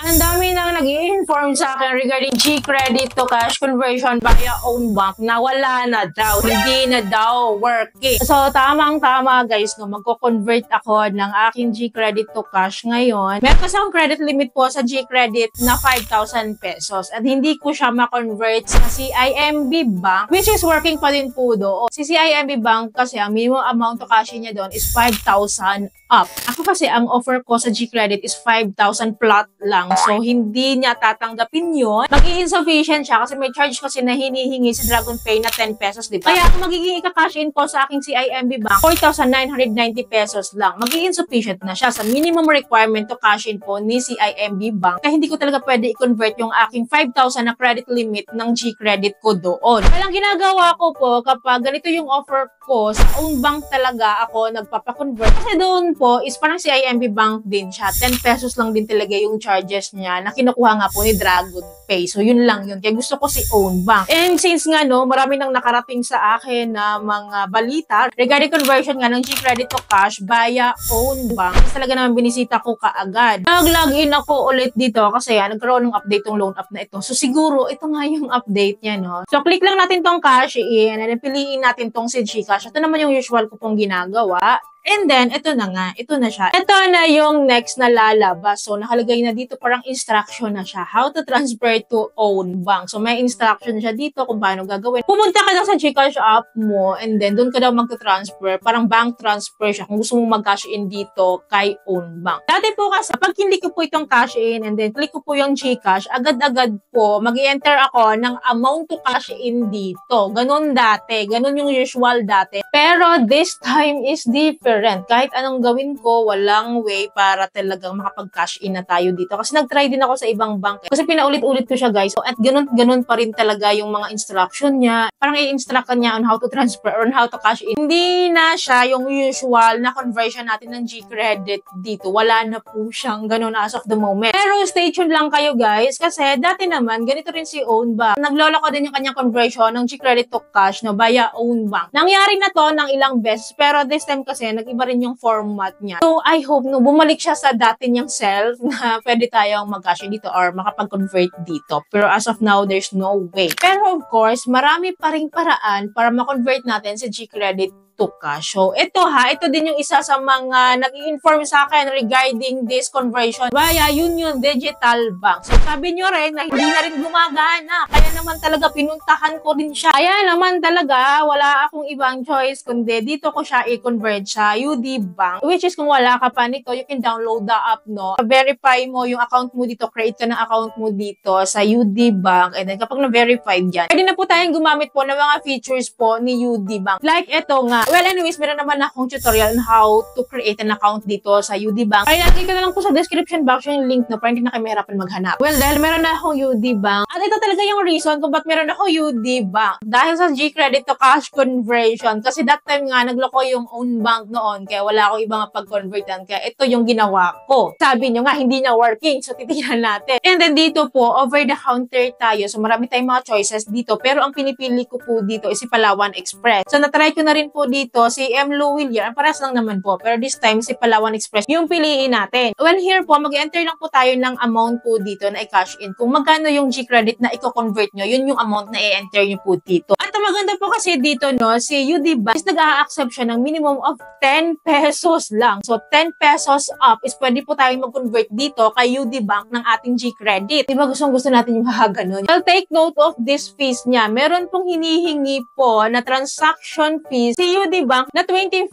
Ang dami nang nag-i-inform sa akin regarding G-credit to cash conversion via own bank na wala na daw, hindi na daw working. So, tamang-tama guys, no, magko-convert ako ng aking G-credit to cash ngayon. Meron kasi akong credit limit po sa G-credit na 5,000 pesos at hindi ko siya ma-convert sa CIMB Bank, which is working pa din po doon. Si CIMB Bank kasi ang minimum amount to cash niya doon is 5,000 up. Ako kasi ang offer ko sa G-credit is 5,000 flat lang. So, hindi niya tatanggapin yun. Mag-i-insufficient siya kasi may charge kasi na hinihingi si DragonPay na 10 pesos, di ba? Kaya kung magiging ika-cash in ko sa aking CIMB Bank, 4,990 pesos lang. Mag-i-insufficient na siya sa minimum requirement to cash in po ni CIMB Bank. Kaya hindi ko talaga pwede i-convert yung aking 5,000 na credit limit ng G-credit ko doon. Kaya lang ginagawa ko po kapag ganito yung offer ko, sa own bank talaga ako nagpapakonvert. Kasi doon po is parang CIMB Bank din siya. 10 pesos lang din talaga yung charges niya na kinukuha nga po ni DragonPay. So, yun lang yun. Kaya gusto ko si own bank. And since nga no, marami nang nakarating sa akin na mga balita regarding conversion nga ng G-credit to cash via own bank, talaga naman binisita ko kaagad. Nag-login ako ulit dito kasi nagkaroon ng update tong loan app na ito. So, siguro ito nga yung update niya, no? So, click lang natin tong cash in and then piliin natin tong si Gcash. Ito naman yung usual ko pong ginagawa. And then, ito na nga. Ito na siya. Ito na yung next na lalabas. So, nakalagay na dito parang instruction na siya. How to transfer to own bank. So, may instruction siya dito kung paano gagawin. Pumunta ka na sa Gcash app mo and then doon ka daw magta-transfer. Parang bank transfer siya kung gusto mong mag-cash in dito kay own bank. Dati po kasi, pag hindi ko po itong cash in and then click ko po yung Gcash, agad-agad po mag-i-enter ako ng amount to cash in dito. Ganun dati. Ganun yung usual dati. Pero this time is different. Kahit anong gawin ko, walang way para talagang makapag-cash in na tayo dito. Kasi nag-try din ako sa ibang bank. Kasi pinaulit-ulit ko siya, guys. So, at ganun pa rin talaga yung mga instruction niya. Parang i-instruct ka niya on how to transfer or on how to cash in. Hindi na siya yung usual na conversion natin ng G-credit dito. Wala na po siyang ganun as of the moment. Pero stay tuned lang kayo, guys. Kasi dati naman, ganito rin si own bank. Naglolo ko din yung kanyang conversion ng G-credit to cash no, via own bank. Nangyari na to ng ilang beses. Pero this time kasi, nag-iba rin yung format niya. So, I hope no, bumalik siya sa dati niyang self na pwede tayong mag-cash in dito or makapag-convert dito. Pero as of now, there's no way. Pero of course, marami pa ring paraan para ma-convert natin si G-credit to cash. So, ito din yung isa sa mga nag-i-inform sa akin regarding this conversion via Union Digital Bank. So, sabi nyo rin na hindi na rin gumagana. Kaya naman talaga pinuntahan ko din siya. Kaya naman talaga wala akong ibang choice kundi dito ko siya i-convert sa UD Bank. Which is kung wala ka pa nito, you can download the app, no? Verify mo yung account mo dito, create ka ng account mo dito sa UD Bank. And then kapag na-verified yan, pwede na po tayong gumamit po ng mga features po ni UD Bank. Like ito nga. Well, anyways, meron naman akong tutorial on how to create an account dito sa UD Bank. Kaya lagay ko na lang po sa description box yung link na para hindi na kayo mahirapan maghanap. Well, dahil meron na akong UD Bank. At ito talaga yung reason kung ba't meron ako UD Bank. Dahil sa G-credit to cash conversion. Kasi that time nga, nagloko yung own bank noon. Kaya wala akong ibang pag-convertan. Kaya ito yung ginawa ko. Sabi nyo nga, hindi na working. So, titignan natin. And then dito po, over the counter tayo. So, marami tayong mga choices dito. Pero ang pinipili ko po dito is si Palawan Express. So, natry ko na rin po dito si M. Louvillier. Paras lang naman po. Pero this time, si Palawan Express yung piliin natin. When here po, mag-enter lang po tayo ng amount po dito na i-cash in. Kung magkano yung G-credit na i-convert nyo, yun yung amount na i-enter nyo po dito. At maganda po kasi dito, no, si UD Bank is nag-a-accept siya ng minimum of 10 pesos lang. So, 10 pesos up is pwede po tayong mag-convert dito kay UD Bank ng ating G-credit. Diba gusto natin yung ganun? I'll take note of this fees niya. Meron pong hinihingi po na transaction fees si UD Bank na 25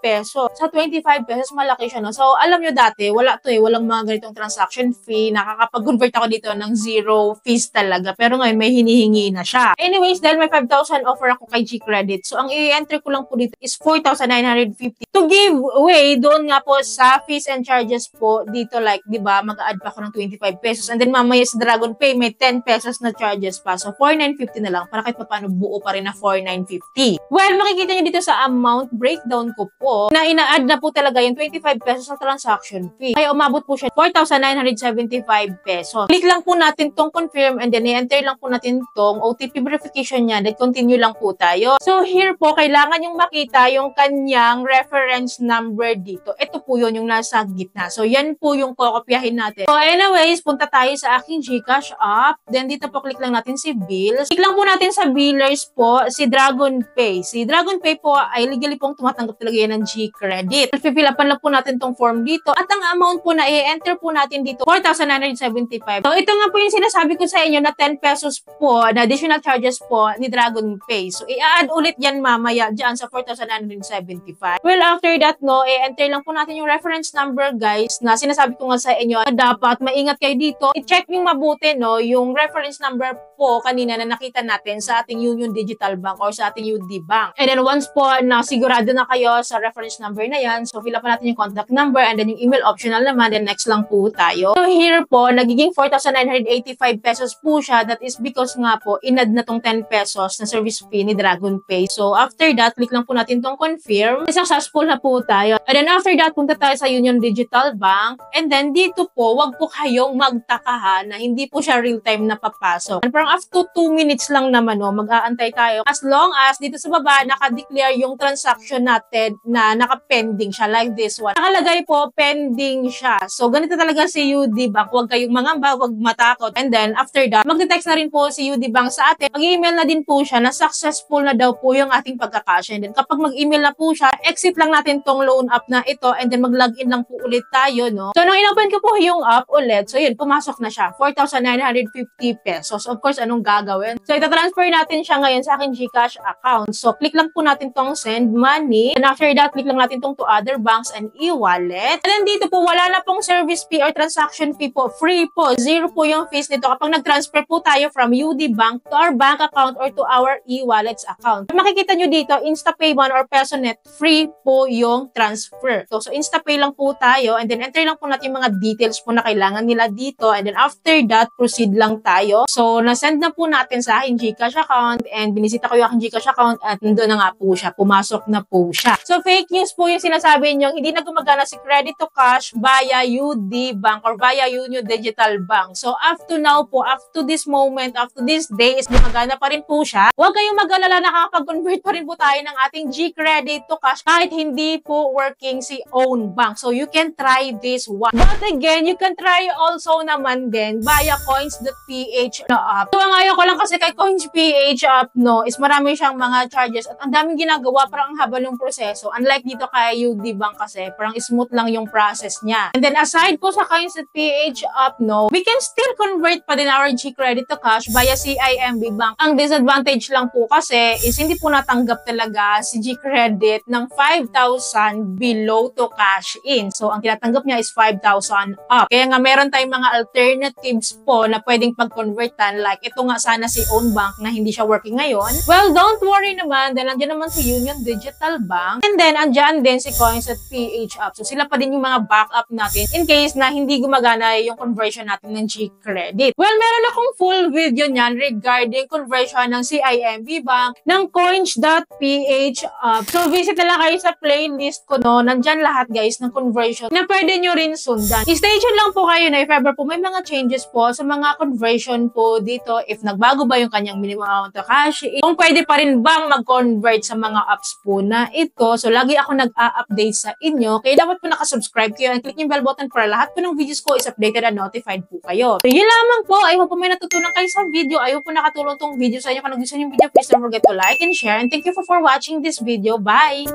pesos. Sa 25 pesos, malaki siya, no? So, alam nyo dati, wala to eh. Walang mga ganitong transaction fee. Nakakapag-convert ako dito ng zero fees talaga. Pero ngayon, may hinihingi na siya. Anyways, dahil may 5,000 offer ako kay G-credit, so ang i-enter ko lang po dito is 4,950 to give way doon nga po sa fees and charges po dito, like, di ba, mag-add pa ako ng 25 pesos. And then mamaya sa DragonPay, may 10 pesos na charges pa. So, 4,950 na lang para kahit paano buo pa rin na 4,950. Well, makikita nyo dito sa amount breakdown ko po, na ina-add na po talaga yung 25 pesos sa transaction fee. Kaya umabot po siya 4,975 pesos. Click lang po natin tong confirm and then i-enter lang po natin tong OTP verification niya, then continue lang po tayo. So here po, kailangan yung makita yung kanyang reference number dito. Ito po yun yung nasa gitna. So yan po yung kokopyahin natin. So anyways, punta tayo sa aking GCash app. Then dito po click lang natin si bills. Click lang po natin sa billers po, si Dragon Pay. Si Dragon Pay po ay legally pong tumatanggap talaga yan ng G-Credit. Fill upan lang po natin tong form dito. At ang amount po na i-enter po natin dito, 4,975. So ito nga po yung sinasabi ko sa inyo na 10 pesos po na additional charges po ni Dragon Pay. So i-add ulit yan mamaya dyan sa 4,975. Well, after that, no, i-enter lang po natin yung reference number, guys, na sinasabi ko nga sa inyo na dapat maingat kayo dito. I-check yung mabuti, no, yung reference number po kanina na nakita natin sa ating Union Digital Bank or sa ating UD Bank. And then once po na sigurado na kayo sa reference number na yan, so fill up natin yung contact number and then yung email optional naman, then next lang po tayo. So here po, nagiging 4,985 pesos po siya. That is because nga po, inad na tong 10 pesos na service fee ni Dragon Pay. So after that, click lang po natin tong confirm. Successful na po tayo. And then after that, punta tayo sa Union Digital Bank. And then dito po, wag po kayong magtaka na hindi po siya real time na papasok. And parang after 2 minutes lang naman, no, mag-aantay tayo. As long as dito sa baba, naka-declare yung transaction natin na naka-pending siya like this one. Nakalagay po, pending siya. So, ganito talaga si UD Bank. Huwag kayong mangamba, huwag matakot. And then, after that, magte-text na rin po si UD Bank sa atin. Mag-email na din po siya na successful na daw po yung ating pagkakasya. And then, kapag mag-email na po siya, exit lang natin tong loan app na ito and then mag-login lang po ulit tayo, no? So, nung inopen ko po yung app ulit, so yun, pumasok na siya. 4,950 pesos. Of course, anong gagawin? So, ita-transfer natin siya ngayon sa aking GCash account. So, click lang po natin tong send money. And after that, click lang natin tong to other banks and e-wallet. And then dito po, wala na pong service fee or transaction fee po. Free po. Zero po yung fees nito kapag nag-transfer po tayo from UD Bank to our bank account or to our e-wallets account. Makikita nyo dito, InstaPay One or PesoNet, free po yung transfer. So InstaPay lang po tayo and then enter lang po natin yung mga details po na kailangan nila dito and then after that, proceed lang tayo. So nasend na po natin sa aking GCash account and binisita ko yung aking GCash account at nandun na nga po siya. Pumasok na po siya. So fake news po yung sinasabi nyo, hindi na gumagana si Credit to Cash via UD Bank or via Union Digital Bank. So up to now po, up to this moment, up to this day is gumagana pa rin po siya. Huwag kayong mag-alala, nakakapag-convert pa rin po tayo ng ating G-Credit to Cash kahit hindi po working si own bank. So you can try this one. But again, you can try also naman din via coins.ph na app. So ang ayaw ko lang kasi kay coins.ph app, no, is marami siyang mga charges at ang daming ginagawa, parang ang haba ng proseso. Unlike dito kay UD Bank kasi, parang smooth lang yung process niya. And then aside po sa coins.ph app, no, we can still convert pa din our G-Credit to Cash via CIMB Bank. Ang disadvantage lang po kasi is hindi po natanggap talaga si G-Credit ng 5,000 below to cash in. So, ang tinatanggap niya is 5,000 up. Kaya nga meron tayong mga alternatives po na pwedeng pag-convertan. Like, ito nga sana si own bank na hindi siya working ngayon. Well, don't worry naman. Dahil nandiyan naman si Union Digital Bank. And then, andyan din si coins.ph app. So, sila pa din yung mga backup natin in case na hindi gumagana yung conversion natin ng G-Credit. Well, meron akong full video niyan regarding conversion ng CIMB Bank ng coins.ph app. So, visit na lang kayo sa playlist ko, no? Nandyan lahat, guys, ng conversion na pwede nyo rin sundan. Stay tuned lang po kayo na if ever po may mga changes po sa mga conversion po dito, if nagbago ba yung kanyang minimum amount to cash, kung pwede pa rin bang mag-convert sa mga apps po na ito. So, lagi ako nag-a-update sa inyo. Kaya dapat po nakasubscribe kayo and click yung bell button para lahat po ng videos ko is updated and notified po kayo. So, yun lamang po. I hope po may natutunan kayo sa video. I hope po nakatulong tong video sa inyo. Kung nagustuhan yung video, please don't forget to like and share. And thank you for watching this video. Bye!